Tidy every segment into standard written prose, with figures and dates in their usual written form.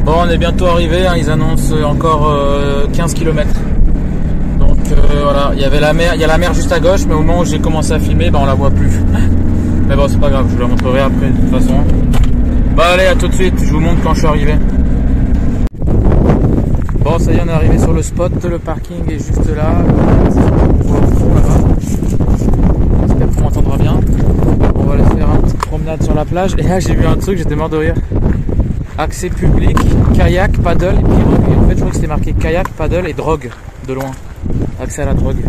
Bon, on est bientôt arrivé, hein, ils annoncent encore 15 km. Donc voilà, il y avait la mer, il y a la mer juste à gauche, mais au moment où j'ai commencé à filmer, on la voit plus. Mais bon, c'est pas grave, je vous la montrerai après de toute façon. Bon allez, à tout de suite, je vous montre quand je suis arrivé. Bon, ça y est, on est arrivé sur le spot, le parking est juste là. On voit au fond là-bas. J'espère qu'on m'entendra bien. On va aller faire une petite promenade sur la plage. Et là, j'ai vu un truc, j'étais mort de rire. Accès public, kayak, paddle et pirogue. Et en fait, je crois que c'était marqué kayak, paddle et drogue de loin. Accès à la drogue.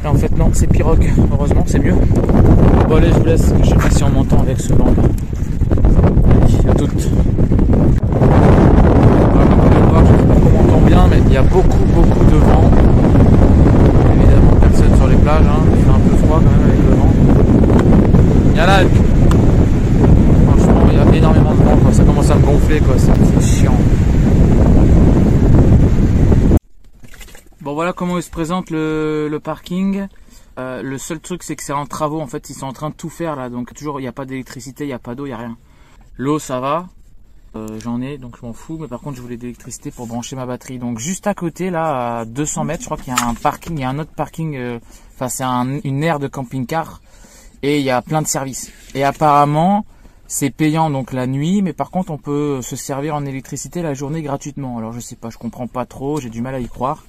Et en fait, non, c'est pirogue. Heureusement, c'est mieux. Bon, allez, je vous laisse. Je sais pas si on m'entend avec ce vent là. Allez, à toutes. Je sais pas comment on entend bien, mais il y a beaucoup de vent. Évidemment, personne sur les plages. Hein. Il fait un peu froid quand même avec le vent. Il y en a. Franchement, il y a énormément de vent, quoi. Ça commence à me gonfler, quoi. C'est chiant. Bon, voilà comment il se présente le parking. Le seul truc, c'est que c'est en travaux. En fait, ils sont en train de tout faire là. Donc, toujours, il n'y a pas d'électricité, il n'y a pas d'eau, il n'y a rien. L'eau, ça va. J'en ai, donc je m'en fous. Mais par contre, je voulais de l'électricité pour brancher ma batterie. Donc, juste à côté, là, à 200 mètres, je crois qu'il y a un parking. Il y a un autre parking. Enfin, c'est une aire de camping-car. Et il y a plein de services. Et apparemment, c'est payant donc la nuit, mais par contre on peut se servir en électricité la journée gratuitement. Alors je sais pas, je comprends pas trop, j'ai du mal à y croire.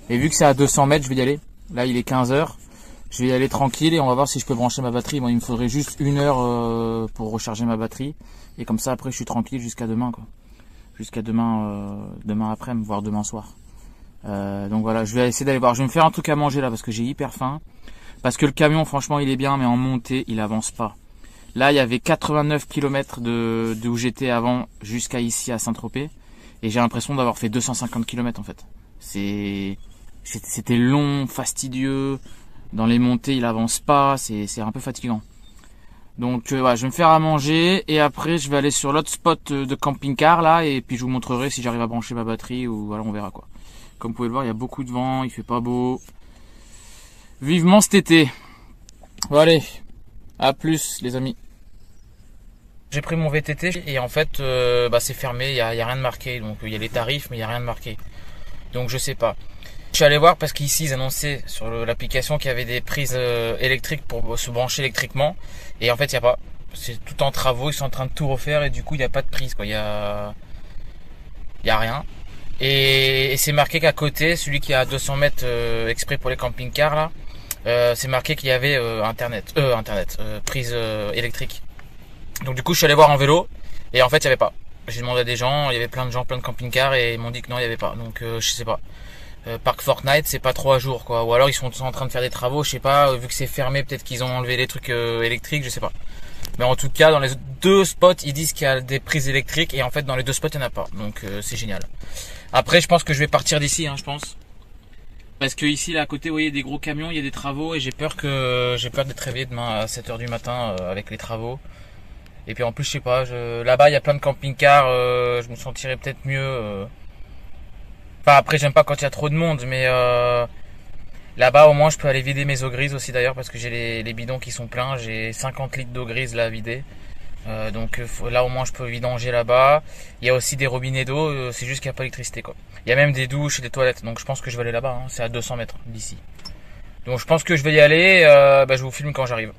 Et vu que c'est à 200 mètres, je vais y aller. Là il est 15 h, je vais y aller tranquille et on va voir si je peux brancher ma batterie. Bon, il me faudrait juste 1 heure pour recharger ma batterie. Et comme ça après je suis tranquille jusqu'à demain, quoi. Jusqu'à demain, demain après-midi, voire demain soir. Donc voilà, je vais essayer d'aller voir. Je vais me faire un truc à manger là parce que j'ai hyper faim. Parce que le camion franchement il est bien, mais en montée il avance pas. Là, il y avait 89 km d'où j'étais avant jusqu'à ici à Saint-Tropez. Et j'ai l'impression d'avoir fait 250 km en fait. C'était long, fastidieux. Dans les montées, il avance pas. C'est un peu fatigant. Donc voilà, je vais me faire à manger. Et après, je vais aller sur l'autre spot de camping-car là. Et puis, je vous montrerai si j'arrive à brancher ma batterie. Ou voilà, on verra quoi. Comme vous pouvez le voir, il y a beaucoup de vent. Il fait pas beau. Vivement cet été. Bon allez, à plus les amis. J'ai pris mon VTT et en fait c'est fermé, il y a rien de marqué. Donc il y a les tarifs mais il n'y a rien de marqué. Donc je sais pas. Je suis allé voir parce qu'ici ils annonçaient sur l'application qu'il y avait des prises électriques pour se brancher électriquement. Et en fait il n'y a pas. C'est tout en travaux, ils sont en train de tout refaire et du coup il n'y a pas de prise, quoi. Il y a rien. Et c'est marqué qu'à côté, celui qui est à 200 mètres exprès pour les camping-cars là, c'est marqué qu'il y avait prise électrique. Donc du coup je suis allé voir en vélo et en fait il n'y avait pas. J'ai demandé à des gens, il y avait plein de gens, plein de camping-cars et ils m'ont dit que non il n'y avait pas. Donc je sais pas. Parc Fortnite c'est pas trop à jour, quoi. Ou alors ils sont en train de faire des travaux, je sais pas, vu que c'est fermé peut-être qu'ils ont enlevé les trucs électriques, je sais pas. Mais en tout cas dans les deux spots ils disent qu'il y a des prises électriques et en fait dans les deux spots il n'y en a pas. Donc c'est génial. Après je pense que je vais partir d'ici, hein, je pense. Parce que ici là à côté vous voyez des gros camions, il y a des travaux et j'ai peur d'être réveillé demain à 7 h du matin avec les travaux. Et puis en plus je sais pas, là-bas il y a plein de camping-cars, je me sentirais peut-être mieux. Enfin après j'aime pas quand il y a trop de monde, mais là-bas au moins je peux aller vider mes eaux grises aussi d'ailleurs parce que j'ai les bidons qui sont pleins, j'ai 50 litres d'eau grise là à vider. Donc là au moins je peux vidanger là-bas. Il y a aussi des robinets d'eau, c'est juste qu'il n'y a pas d'électricité, quoi. Il y a même des douches et des toilettes, donc je pense que je vais aller là-bas, hein. C'est à 200 mètres d'ici. Donc je pense que je vais y aller, je vous filme quand j'arrive.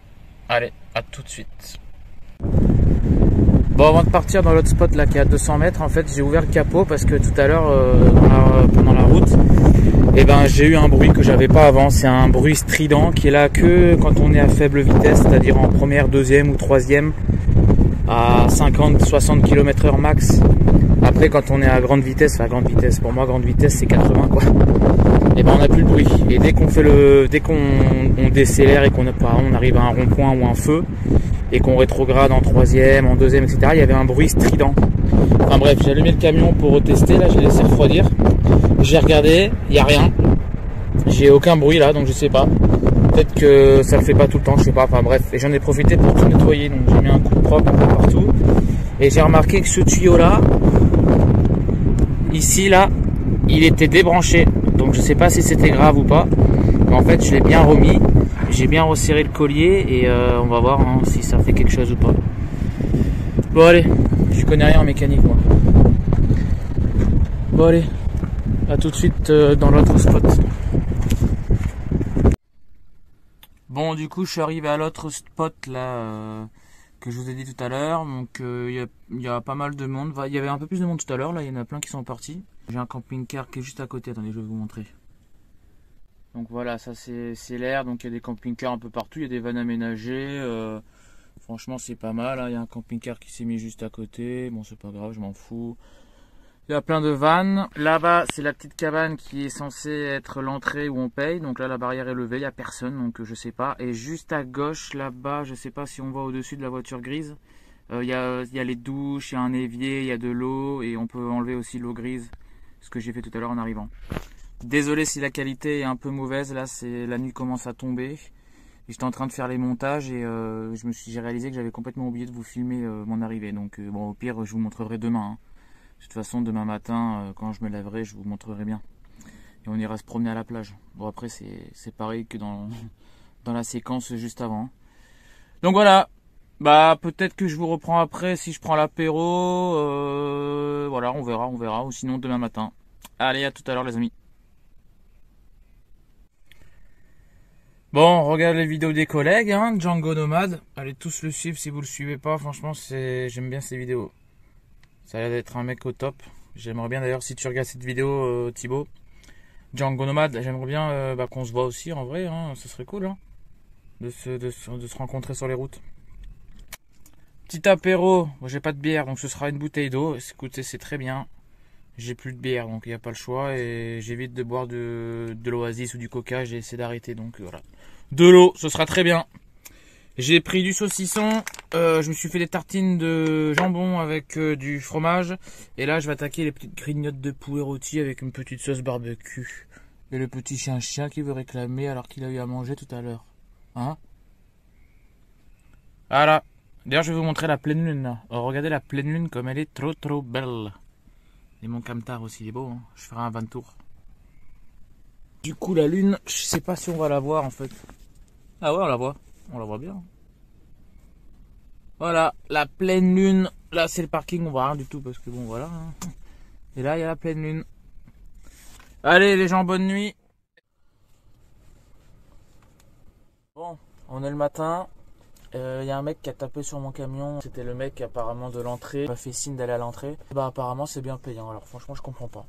Allez, à tout de suite. Bon, avant de partir dans l'autre spot là qui est à 200 mètres, en fait j'ai ouvert le capot parce que tout à l'heure pendant la route, j'ai eu un bruit que j'avais pas avant. C'est un bruit strident qui est là que quand on est à faible vitesse, c'est-à-dire en première, deuxième ou troisième à 50-60 km/h max. Après quand on est à grande vitesse, pour moi grande vitesse c'est 80 quoi. Et on n'a plus le bruit. Et dès qu'on décélère et on arrive à un rond-point ou un feu et qu'on rétrograde en troisième, en deuxième, etc., il y avait un bruit strident. Enfin bref, j'ai allumé le camion pour tester, là j'ai laissé refroidir. J'ai regardé, il n'y a rien. J'ai aucun bruit là, donc je sais pas. Peut-être que ça le fait pas tout le temps, je sais pas. Enfin bref, et j'en ai profité pour tout nettoyer, donc j'ai mis un coup de propre un peu partout. Et j'ai remarqué que ce tuyau là, ici là, il était débranché. Donc je sais pas si c'était grave ou pas. Mais en fait je l'ai bien remis. J'ai bien resserré le collier et on va voir si ça fait quelque chose ou pas. Bon allez, je connais rien en mécanique moi. Bon allez, à tout de suite dans l'autre spot. Bon du coup je suis arrivé à l'autre spot là que je vous ai dit tout à l'heure. Donc il y a pas mal de monde. Il y avait un peu plus de monde tout à l'heure, là il y en a plein qui sont partis. J'ai un camping-car qui est juste à côté, attendez je vais vous montrer. Donc voilà, ça c'est l'air, donc il y a des camping-cars un peu partout, il y a des vannes aménagées. Franchement c'est pas mal, hein. Il y a un camping-car qui s'est mis juste à côté, bon c'est pas grave, je m'en fous. Il y a plein de vannes. Là-bas, c'est la petite cabane qui est censée être l'entrée où on paye. Donc là, la barrière est levée, il n'y a personne, donc je sais pas. Et juste à gauche, là-bas, je sais pas si on voit au-dessus de la voiture grise. Il y a les douches, il y a un évier, il y a de l'eau. Et on peut enlever aussi l'eau grise, ce que j'ai fait tout à l'heure en arrivant. Désolé si la qualité est un peu mauvaise. Là, la nuit commence à tomber. J'étais en train de faire les montages et j'ai réalisé que j'avais complètement oublié de vous filmer mon arrivée. Donc bon, au pire, je vous montrerai demain, hein. De toute façon, demain matin, quand je me lèverai, je vous montrerai bien. Et on ira se promener à la plage. Bon, après, c'est pareil que dans la séquence juste avant. Donc voilà. Bah, peut-être que je vous reprends après si je prends l'apéro. Voilà, on verra. Ou sinon, demain matin. Allez, à tout à l'heure, les amis. Bon, regarde les vidéos des collègues, hein, Django Nomade. Allez tous le suivre si vous le suivez pas. Franchement, j'aime bien ces vidéos. Ça a l'air d'être un mec au top. J'aimerais bien d'ailleurs, si tu regardes cette vidéo, Thibaut, Django Nomade, j'aimerais bien qu'on se voit aussi en vrai, hein, ce serait cool, hein, de se rencontrer sur les routes. Petit apéro, bon, j'ai pas de bière, donc ce sera une bouteille d'eau. Écoutez, c'est très bien. J'ai plus de bière, donc il n'y a pas le choix. Et j'évite de boire de l'Oasis ou du Coca, j'ai essayé d'arrêter, donc voilà. De l'eau, ce sera très bien. J'ai pris du saucisson, je me suis fait des tartines de jambon avec du fromage. Et là, je vais attaquer les petites grignottes de poulet rôti avec une petite sauce barbecue. Et le petit chien qui veut réclamer alors qu'il a eu à manger tout à l'heure. Hein? Voilà. D'ailleurs, je vais vous montrer la pleine lune là. Oh, regardez la pleine lune comme elle est trop belle. Et mon camtar aussi, il est beau, hein. Je ferai un 20 tours. Du coup, la lune, je sais pas si on va la voir en fait. Ah ouais, on la voit. On la voit bien. Voilà, la pleine lune. Là, c'est le parking, on voit rien du tout parce que bon, voilà. Et là, il y a la pleine lune. Allez, les gens, bonne nuit. Bon, on est le matin. Il y a un mec qui a tapé sur mon camion. C'était le mec apparemment de l'entrée. Il m'a fait signe d'aller à l'entrée. Bah, apparemment, c'est bien payant. Alors, franchement, je comprends pas.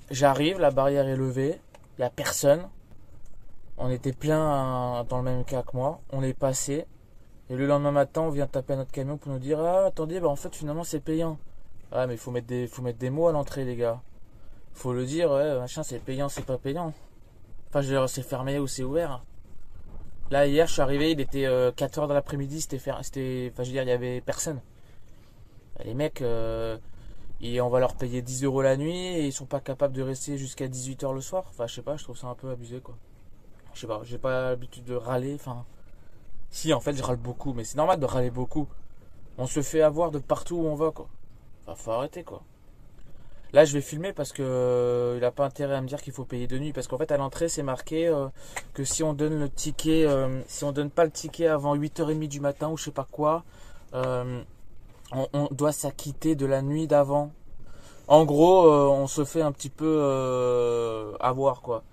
J'arrive, la barrière est levée. Il n'y a personne. On était plein dans le même cas que moi. On est passé. Et le lendemain matin, on vient taper à notre camion pour nous dire: ah, attendez, bah en fait, finalement, c'est payant. Ah, mais faut mettre des mots à l'entrée, les gars. Faut le dire, ouais, machin, c'est payant, c'est pas payant. Enfin, je veux dire, c'est fermé ou c'est ouvert. Là, hier, je suis arrivé, il était 4h de l'après-midi, enfin, je veux dire, il y avait personne. Les mecs, on va leur payer 10 € la nuit et ils sont pas capables de rester jusqu'à 18h le soir. Enfin, je sais pas, je trouve ça un peu abusé, quoi. Je sais pas, j'ai pas l'habitude de râler, enfin. Si, en fait, je râle beaucoup, mais c'est normal de râler beaucoup. On se fait avoir de partout où on va, quoi. Enfin, faut arrêter, quoi. Là, je vais filmer parce que il a pas intérêt à me dire qu'il faut payer de nuit. Parce qu'en fait, à l'entrée, c'est marqué que si on donne le ticket, si on donne pas le ticket avant 8h30 du matin ou je sais pas quoi, on doit s'acquitter de la nuit d'avant. En gros, on se fait un petit peu avoir, quoi.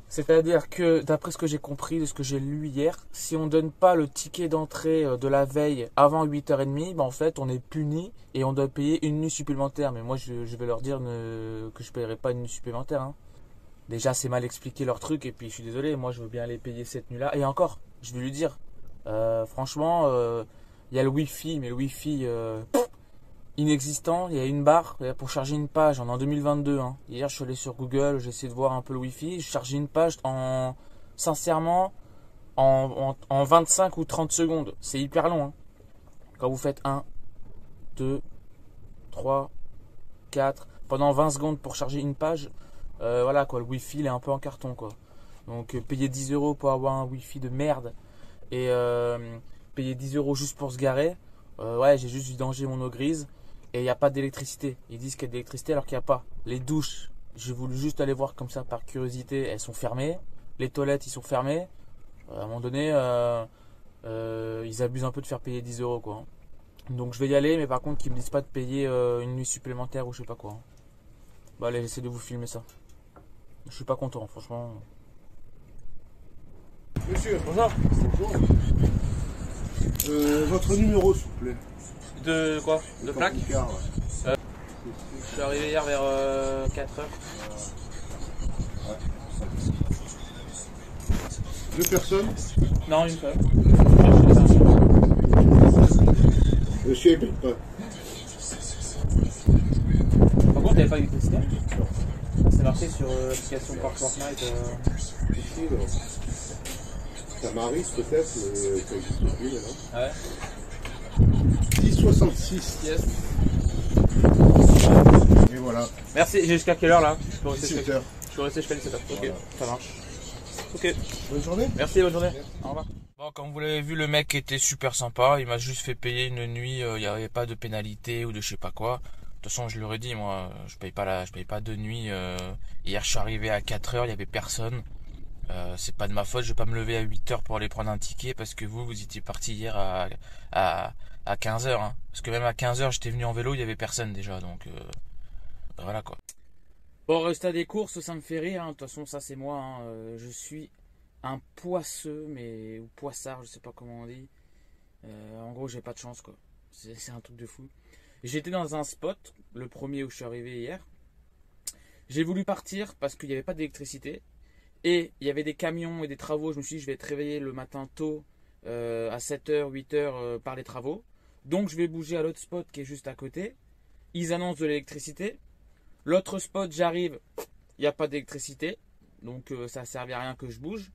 C'est-à-dire que, d'après ce que j'ai compris, de ce que j'ai lu hier, si on ne donne pas le ticket d'entrée de la veille avant 8h30, en fait, on est puni et on doit payer une nuit supplémentaire. Mais moi, je vais leur dire que je ne paierai pas une nuit supplémentaire, hein. Déjà, c'est mal expliqué leur truc et puis je suis désolé, moi, je veux bien les payer cette nuit-là. Et encore, je vais lui dire, franchement, il y a le Wi-Fi, mais le Wi-Fi... inexistant, il y a une barre pour charger une page, on est en 2022, hein. Hier je suis allé sur Google, j'ai essayé de voir un peu le Wi-Fi, je chargeais une page sincèrement en 25 ou 30 secondes, c'est hyper long, hein. Quand vous faites 1, 2, 3, 4, pendant 20 secondes pour charger une page, voilà quoi, le Wi-Fi il est un peu en carton, quoi. Donc payer 10 € pour avoir un Wi-Fi de merde et payer 10 € juste pour se garer, ouais, j'ai juste vidangé mon eau grise. Et il n'y a pas d'électricité. Ils disent qu'il y a de l'électricité alors qu'il n'y a pas. Les douches, j'ai voulu juste aller voir comme ça par curiosité, elles sont fermées. Les toilettes, ils sont fermés. À un moment donné, ils abusent un peu de faire payer 10 € quoi. Donc je vais y aller, mais par contre qu'ils me disent pas de payer une nuit supplémentaire ou je sais pas quoi. Bah allez, j'essaie de vous filmer ça. Je suis pas content, franchement. Monsieur, Bonjour. bonjour. Votre numéro, s'il vous plaît. De quoi? De plaque? Camping-car, ouais. Je suis arrivé hier vers 4h. Deux personnes. Non, une seule. Monsieur, il paye pas. Par contre, t'avais pas d'électricité? C'est marqué sur l'application Park Fortnite. Ici, non. Ça m'arrive peut-être, mais ça n'existe plus maintenant. Ouais. 10,66. Yes. Et voilà. Merci, j'ai jusqu'à quelle heure là? Je peux rester 17 heures. jusqu'à 17h. Ok, Voilà. ça marche. Ok. Bonne journée. Merci, bonne journée. Au revoir. Bon, comme vous l'avez vu, le mec était super sympa. Il m'a juste fait payer une nuit. Il n'y avait pas de pénalité ou de je sais pas quoi. De toute façon, je leur ai dit, moi, je paye pas de nuit. Hier, je suis arrivé à 4h, il y avait personne. C'est pas de ma faute, je vais pas me lever à 8h pour aller prendre un ticket parce que vous étiez parti hier à 15h. Hein. Parce que même à 15h, j'étais venu en vélo, il y avait personne déjà. Donc, voilà quoi. Bon, résultat des courses, ça me fait rire. Hein. De toute façon, ça c'est moi. Hein. Je suis un poisseux, ou poissard, je sais pas comment on dit. En gros, j'ai pas de chance quoi. C'est un truc de fou. J'étais dans un spot, le premier où je suis arrivé hier. J'ai voulu partir parce qu'il n'y avait pas d'électricité. Et il y avait des camions et des travaux. Je me suis dit, je vais être réveillé le matin tôt, à 7h, 8h par les travaux. Donc je vais bouger à l'autre spot qui est juste à côté. Ils annoncent de l'électricité. L'autre spot, j'arrive, il n'y a pas d'électricité. Donc ça ne servait à rien que je bouge.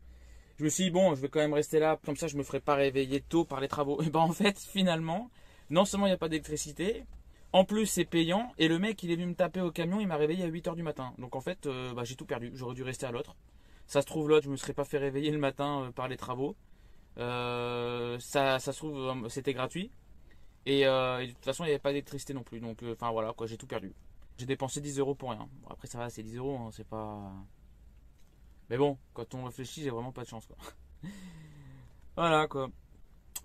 Je me suis dit, bon, je vais quand même rester là. Comme ça, je ne me ferai pas réveiller tôt par les travaux. Et ben en fait, finalement, non seulement il n'y a pas d'électricité, en plus c'est payant. Et le mec, il est venu me taper au camion, il m'a réveillé à 8h du matin. Donc en fait, j'ai tout perdu. J'aurais dû rester à l'autre. Ça se trouve, l'autre, je ne me serais pas fait réveiller le matin par les travaux. Ça se trouve, c'était gratuit. Et de toute façon, il n'y avait pas d'électricité non plus. Donc, enfin voilà, quoi, j'ai tout perdu. J'ai dépensé 10 € pour rien. Bon, après, ça va, c'est 10 €, hein, c'est pas. Mais bon, quand on réfléchit, j'ai vraiment pas de chance, quoi. Voilà, quoi.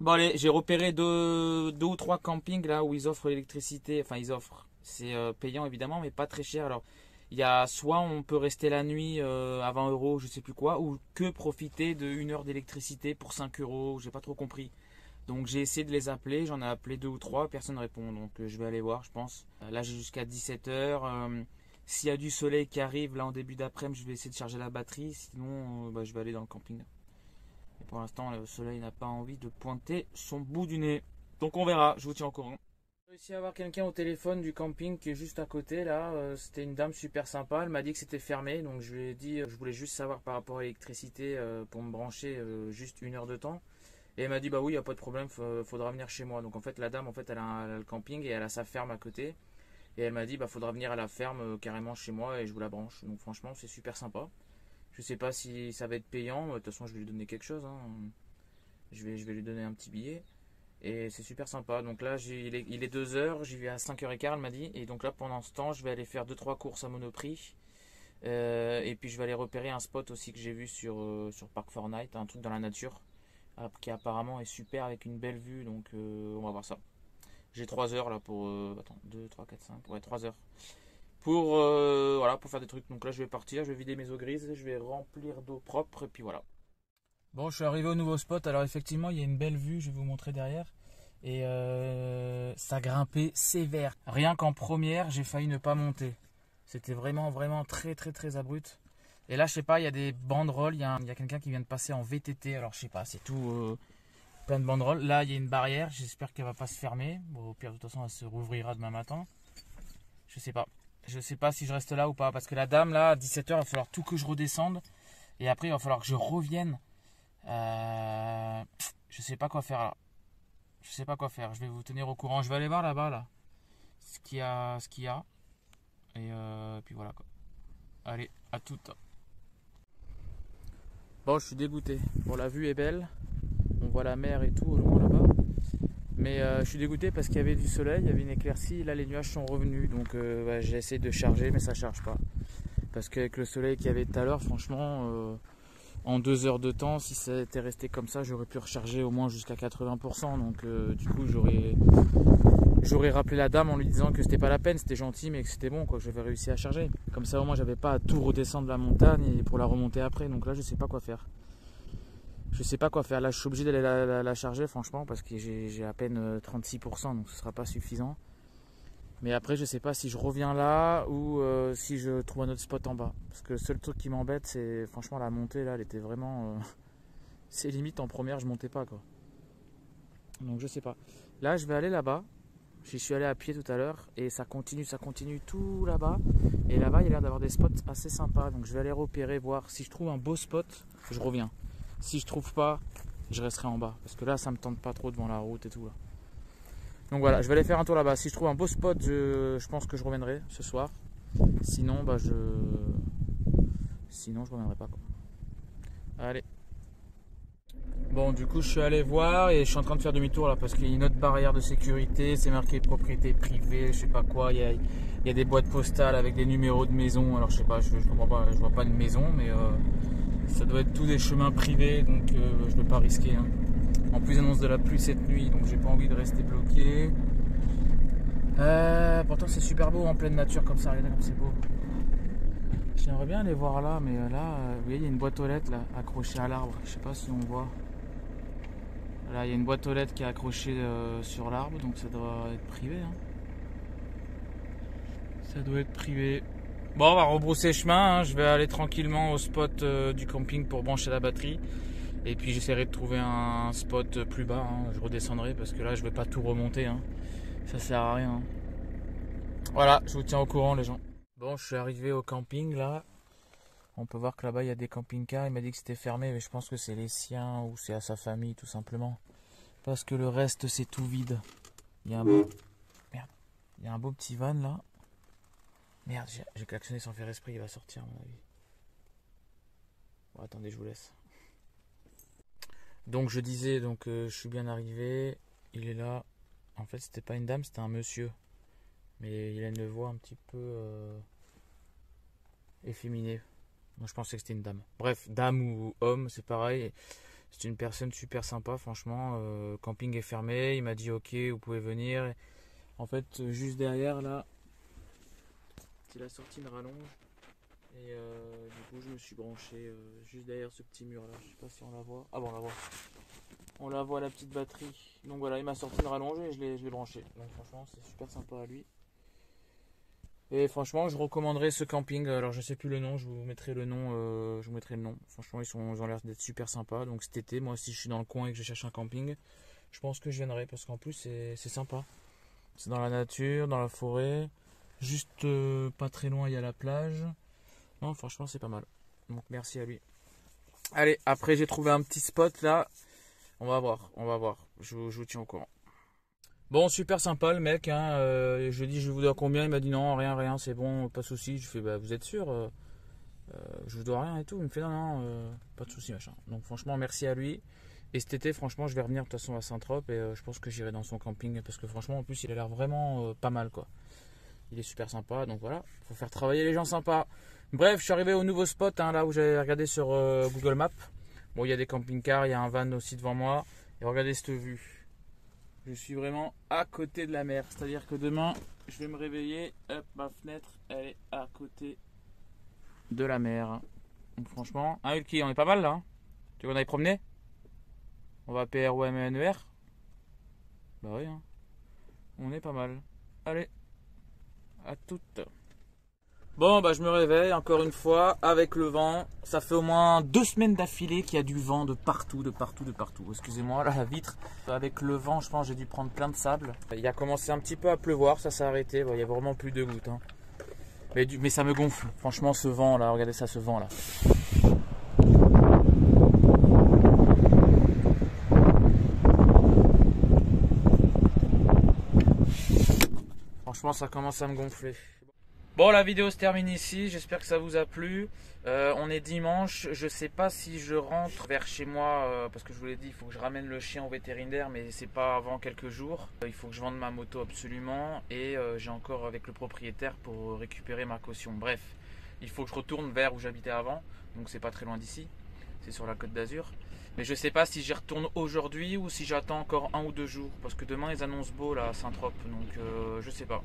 Bon, allez, j'ai repéré deux ou trois campings là où ils offrent l'électricité. Enfin, ils offrent. C'est payant évidemment, mais pas très cher. Alors, il y a soit on peut rester la nuit à 20 €, je sais plus quoi, ou que profiter de 1 heure d'électricité pour 5 €. J'ai pas trop compris. Donc j'ai essayé de les appeler, j'en ai appelé 2 ou 3, personne ne répond. Donc je vais aller voir, je pense. Là j'ai jusqu'à 17h. S'il y a du soleil qui arrive là en début d'après-midi, je vais essayer de charger la batterie. Sinon, je vais aller dans le camping. Et pour l'instant, le soleil n'a pas envie de pointer son bout du nez. Donc on verra, je vous tiens au courant. J'ai réussi à avoir quelqu'un au téléphone du camping qui est juste à côté là. C'était une dame super sympa, elle m'a dit que c'était fermé. Donc je lui ai dit, je voulais juste savoir par rapport à l'électricité pour me brancher juste 1 heure de temps. Et elle m'a dit bah oui, il n'y a pas de problème, faudra venir chez moi. Donc en fait la dame elle a le camping et elle a sa ferme à côté. Et elle m'a dit bah faudra venir à la ferme carrément chez moi et je vous la branche. Donc franchement c'est super sympa. Je sais pas si ça va être payant, de toute façon je vais lui donner quelque chose. Hein. Je vais lui donner un petit billet. Et c'est super sympa. Donc là il est 2h, j'y vais à 5h15 elle m'a dit. Et donc là pendant ce temps je vais aller faire 2-3 courses à Monoprix. Et puis je vais aller repérer un spot aussi que j'ai vu sur Park Fortnite, un truc dans la nature. Qui apparemment est super avec une belle vue, donc on va voir ça. J'ai 3 heures là pour. Attends, 2, 3, 4, 5. Ouais, 3 heures. Pour, voilà, pour faire des trucs. Donc là, je vais partir, je vais vider mes eaux grises, je vais remplir d'eau propre, et puis voilà. Bon, je suis arrivé au nouveau spot. Alors, effectivement, il y a une belle vue, je vais vous montrer derrière. Et ça grimpait sévère. Rien qu'en première, j'ai failli ne pas monter. C'était vraiment, vraiment très, très, très abrupt. Et là, je sais pas, il y a des banderoles, il y a quelqu'un qui vient de passer en VTT, alors je sais pas, c'est tout plein de banderoles. Là, il y a une barrière, j'espère qu'elle va pas se fermer. Bon, au pire, de toute façon, elle se rouvrira demain matin. Je sais pas. Je sais pas si je reste là ou pas, parce que la dame, là, à 17h, il va falloir tout que je redescende. Et après, il va falloir que je revienne. Je sais pas quoi faire là. Je sais pas quoi faire, je vais vous tenir au courant. Je vais aller voir là-bas, là, ce qu'il y a. Et puis voilà, quoi. Allez, à toutes. Bon, je suis dégoûté. Bon, la vue est belle. On voit la mer et tout au loin là-bas. Mais je suis dégoûté parce qu'il y avait du soleil, il y avait une éclaircie. Et là, les nuages sont revenus. Donc, j'ai essayé de charger, mais ça ne charge pas. Parce qu'avec le soleil qu'il y avait tout à l'heure, franchement, en 2 heures de temps. Si ça était resté comme ça, j'aurais pu recharger au moins jusqu'à 80%. Donc du coup j'aurais rappelé la dame en lui disant que c'était pas la peine, c'était gentil, mais que c'était bon, quoi, que j'avais réussi à charger. Comme ça au moins j'avais pas à tout redescendre la montagne et pour la remonter après. Donc là je sais pas quoi faire. Je sais pas quoi faire. Là je suis obligé d'aller la charger franchement parce que j'ai à peine 36%, donc ce sera pas suffisant. Mais après je sais pas si je reviens là ou si je trouve un autre spot en bas. Parce que le seul truc qui m'embête c'est franchement la montée là, elle était vraiment... c'est limite en première je montais pas quoi. Donc je sais pas. Là je vais aller là-bas. J'y suis allé à pied tout à l'heure et ça continue tout là-bas. Et là-bas il y a l'air d'avoir des spots assez sympas. Donc je vais aller repérer, voir si je trouve un beau spot, je reviens. Si je trouve pas, je resterai en bas. Parce que là ça me tente pas trop devant la route et tout là. Donc voilà, je vais aller faire un tour là-bas. Si je trouve un beau spot, je pense que je reviendrai ce soir. Sinon, sinon je reviendrai pas quoi. Allez. Bon, du coup, je suis allé voir et je suis en train de faire demi-tour là parce qu'il y a une autre barrière de sécurité. C'est marqué propriété privée, je sais pas quoi. Il y a des boîtes postales avec des numéros de maison. Alors je sais pas, je comprends pas, je vois pas de maison, mais ça doit être tous des chemins privés, donc je vais pas risquer. Hein. En plus, annonce de la pluie cette nuit, donc j'ai pas envie de rester bloqué. Pourtant, c'est super beau en pleine nature comme ça. Regardez comme c'est beau. J'aimerais bien aller voir là, mais là, vous voyez, il y a une boîte aux lettres là, accrochée à l'arbre. Je sais pas si on voit. Là, il y a une boîte aux lettres qui est accrochée sur l'arbre, donc ça doit être privé. Hein. Ça doit être privé. Bon, on va rebrousser chemin. Hein. Je vais aller tranquillement au spot du camping pour brancher la batterie. Et puis j'essaierai de trouver un spot plus bas. Hein. Je redescendrai parce que là, je vais pas tout remonter. Hein. Ça sert à rien. Hein. Voilà, je vous tiens au courant, les gens. Bon, je suis arrivé au camping là. On peut voir que là-bas il y a des camping-cars. Il m'a dit que c'était fermé, mais je pense que c'est les siens ou c'est à sa famille tout simplement. Parce que le reste c'est tout vide. Il y a un beau... Merde. Il y a un beau petit van là. Merde, j'ai klaxonné sans faire esprit, il va sortir à mon avis. Bon, attendez, je vous laisse. Donc je disais, je suis bien arrivé. Il est là. En fait c'était pas une dame, c'était un monsieur. Mais il a une voix un petit peu efféminée. Moi je pensais que c'était une dame. Bref, dame ou homme, c'est pareil. C'est une personne super sympa, franchement. Camping est fermé. Il m'a dit ok, vous pouvez venir. En fait, juste derrière là, c'est la sortie de rallonge. Et du coup, je me suis branché juste derrière ce petit mur là. Je sais pas si on la voit. Ah bon, on la voit. On la voit, la petite batterie. Donc voilà, il m'a sorti une rallonge et je l'ai branché. Donc franchement, c'est super sympa à lui. Et franchement, je recommanderais ce camping. Alors, je sais plus le nom, je vous mettrai le nom. Franchement, ils ont l'air d'être super sympas. Donc cet été, moi, si je suis dans le coin et que je cherche un camping, je pense que je viendrai parce qu'en plus, c'est sympa. C'est dans la nature, dans la forêt. Juste pas très loin, il y a la plage. Non, franchement, c'est pas mal. Donc merci à lui. Allez, après, j'ai trouvé un petit spot là. On va voir. Je vous tiens au courant. Bon, super sympa le mec, hein. Je lui ai dit je vous dois combien, il m'a dit non, rien, c'est bon, pas de souci. Je lui ai fait bah vous êtes sûr, je vous dois rien et tout. Il me fait non, pas de souci machin. Donc franchement merci à lui. Et cet été franchement je vais revenir de toute façon à Saint-Trope et je pense que j'irai dans son camping parce que franchement en plus il a l'air vraiment pas mal quoi. Il est super sympa, donc voilà, faut faire travailler les gens sympas. Bref, je suis arrivé au nouveau spot hein, là où j'avais regardé sur Google Maps. Bon, il y a des camping-cars, il y a un van aussi devant moi. Et regardez cette vue. Je suis vraiment à côté de la mer. C'est-à-dire que demain, je vais me réveiller. Hop, ma fenêtre, elle est à côté de la mer. Donc franchement, hein Ulki, on est pas mal là. Hein. Tu veux qu'on aille promener? On va PROMNER. Bah oui, hein. On est pas mal. Allez, à toutes. Bon, bah je me réveille encore une fois avec le vent. Ça fait au moins 2 semaines d'affilée qu'il y a du vent de partout. Excusez-moi, là la vitre. Avec le vent, je pense que j'ai dû prendre plein de sable. Il a commencé un petit peu à pleuvoir, ça s'est arrêté. Bon, il y a vraiment plus de gouttes. Hein. Mais ça me gonfle. Franchement, ce vent là, regardez ça, ce vent là. Franchement, ça commence à me gonfler. Bon, la vidéo se termine ici, j'espère que ça vous a plu. On est dimanche, je sais pas si je rentre vers chez moi, parce que je vous l'ai dit, il faut que je ramène le chien au vétérinaire, mais c'est pas avant quelques jours. Il faut que je vende ma moto absolument, et j'ai encore avec le propriétaire pour récupérer ma caution. Bref, il faut que je retourne vers où j'habitais avant, donc c'est pas très loin d'ici. c'est sur la Côte d'Azur. Mais je sais pas si j'y retourne aujourd'hui ou si j'attends encore 1 ou 2 jours. Parce que demain ils annoncent beau là à Saint-Trope. Donc je sais pas.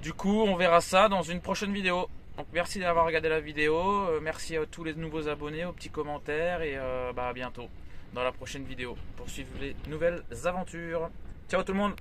Du coup on verra ça dans une prochaine vidéo. Donc merci d'avoir regardé la vidéo. Merci à tous les nouveaux abonnés, aux petits commentaires. Et à bientôt dans la prochaine vidéo pour suivre les nouvelles aventures. Ciao tout le monde!